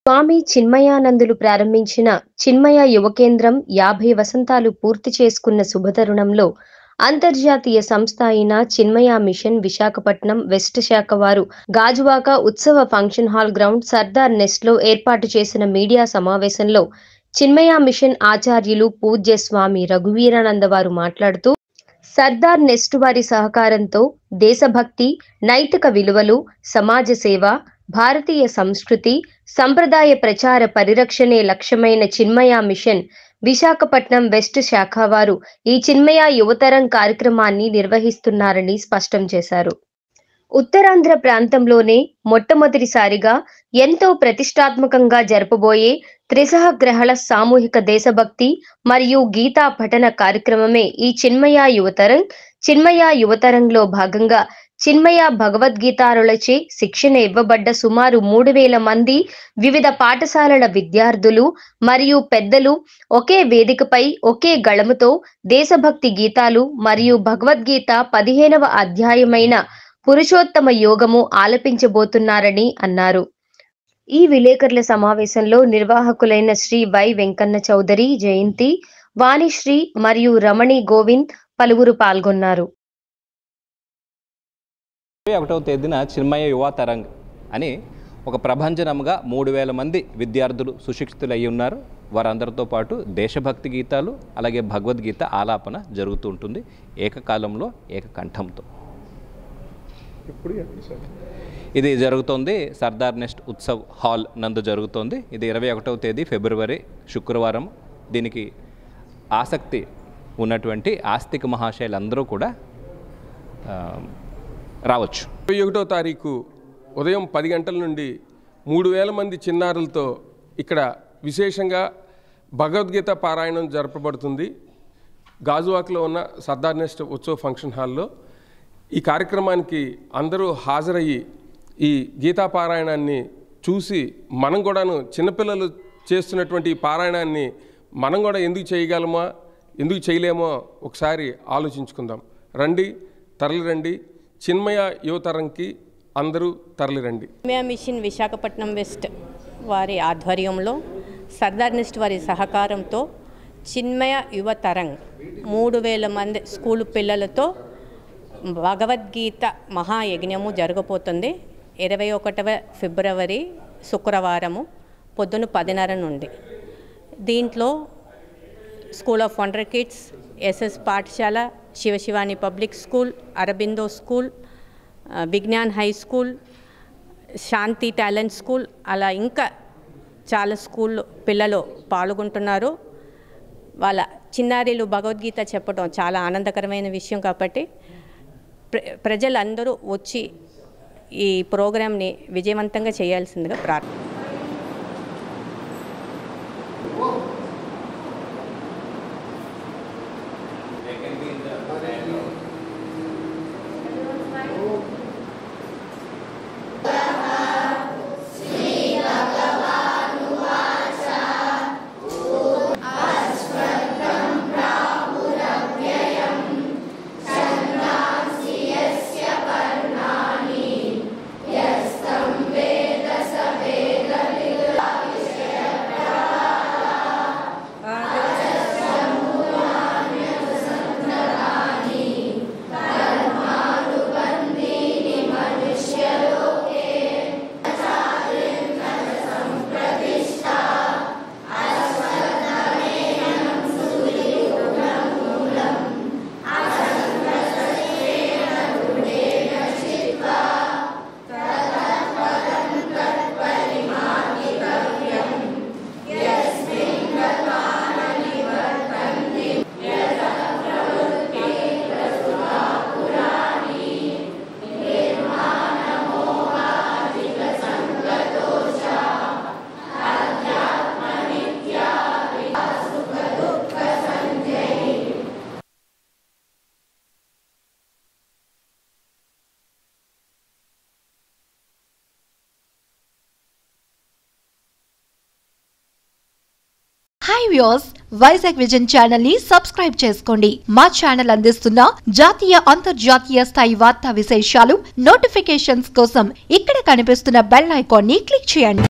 స్వామి చిన్మయానందులు ప్రారంభించిన చిన్మయ యువ కేంద్రం 50 వసంతాలు పూర్తి చేసుకున్న శుభతరుణంలో అంతర్జాతీయ సంస్థ అయిన చిన్మయ మిషన్ విశాఖపట్నం వెస్ట్ శాఖ వారు Gajuwaka Utsav function hall ground Sardar nest లో ఏర్పాటు చేసిన మీడియా సమావేశంలో చిన్మయ మిషన్ ఆచార్యులు పూజ్య స్వామి రఘువీరానంద వారు మాట్లాడుతూ సర్దార్ నెస్ట్ వారి సహకారంతో దేశభక్తి, నైతిక విలువలు, సమాజ సేవ, భారతీయ సంస్కృతి, సంప్రదాయ ప్రచార పరిరక్షణే లక్ష్యమైన చిన్మయ మిషన్ విశాఖపట్నం వెస్ట్ శాఖ వారు ఈ చిన్మయ యువతరం కార్యక్రమాన్ని నిర్వహిస్తున్నారని స్పష్టం చేశారు. ఉత్తరాంధ్ర ప్రాంతంలోనే మొట్టమొదటిసారిగా ఎంతో ప్రతిష్టాత్మకంగా జరపబోయే త్రిసహగ్రహళ సామూహిక దేశభక్తి మరియు గీతా పఠన కార్యక్రమమే ఈ చిన్మయ యువతరం. చిన్మయ యువతరంలో భాగంగా చిన్మయ భగవద్గీతారులచే శిక్షణ ఇవ్వబడ్డ సుమారు 3000 మంది వివిధ పాఠశాలల విద్యార్థులు మరియు పెద్దలు ఒకే వేదికపై ఒకే గళముతో దేశభక్తి గీతాలు మరియు భగవద్గీత 15వ అధ్యాయమైన పురుషోత్తమ యోగము ఆలపించబోతున్నారని అన్నారు. ఈ విలేకరుల సమావేశంలో నిర్వాహకులైన శ్రీ వై వెంకన్న చౌదరి, జయంతి, వాణిశ్రీ మరియు రమణి గోవింద్ పలువురు పాల్గొన్నారు. 21వ తేదీన చిన్మయ యువ తరంగ్ అని ఒక ప్రభంజనంగా 3000 మంది విద్యార్థులు సుశిక్షితులు అయి ఉన్నారు. వారందరితో పాటు దేశభక్తి గీతాలు అలాగే భగవద్గీత ఆలాపన జరుగుతూ ఉంటుంది ఏకకాలంలో ఏకకంఠంతో. ఇది జరుగుతోంది సర్దార్ నెస్ట్ ఉత్సవ్ హాల్ నందు జరుగుతోంది. ఇది 21వ తేదీ ఫిబ్రవరి శుక్రవారం. దీనికి ఆసక్తి ఉన్నటువంటి ఆస్తిక మహాశయులందరూ కూడా రావచ్చు. 21వ తారీఖు ఉదయం 10 గంటల నుండి 3000 మంది చిన్నారులతో ఇక్కడ విశేషంగా భగవద్గీత పారాయణం జరపబడుతుంది. గాజువాకలో ఉన్న సర్దార్ నెస్ట్ ఉత్సవ్ ఫంక్షన్ హాల్లో ఈ కార్యక్రమానికి అందరూ హాజరయ్యి ఈ గీతా పారాయణాన్ని చూసి మనం కూడాను చిన్నపిల్లలు చేస్తున్నటువంటి ఈ పారాయణాన్ని మనం కూడా ఎందుకు చేయగలమో ఎందుకు చేయలేమో ఒకసారి ఆలోచించుకుందాం. రండి, తరలిరండి. చిన్మయ యువతరంకి అందరూ తరలిరండి. చిన్మయ మిషన్ విశాఖపట్నం వెస్ట్ వారి ఆధ్వర్యంలో సర్దార్ నెస్ట్ వారి సహకారంతో చిన్మయ యువతరంగ్ 3000 మంది స్కూలు పిల్లలతో భగవద్గీత మహాయజ్ఞము జరగబోతుంది. 21వ ఫిబ్రవరి శుక్రవారము పొద్దున 10:30 నుండి. దీంట్లో school of wonder kids, SS పాఠశాల, Shivashivani public school, Aurobindo school, Vignan high school, Shanti talent school, అలా ఇంకా చాలా స్కూల్ పిల్లలు పాల్గొంటున్నారు. వాళ్ళ చిన్నారీలు భగవద్గీత చెప్పడం చాలా ఆనందకరమైన విషయం కాబట్టి ప్రజలందరూ వచ్చి ఈ ప్రోగ్రామ్ని విజయవంతంగా చేయాల్సిందిగా ప్రార్థన. Hi viewers, Vizag vision channel ని సబ్స్క్రైబ్ చేసుకోండి. మా ఛానల్ అందిస్తున్న జాతీయ అంతర్జాతీయ స్థాయి వార్తా విశేషాలు నోటిఫికేషన్స్ కోసం ఇక్కడ కనిపిస్తున్న బెల్ ఐకాన్ ని క్లిక్ చేయండి.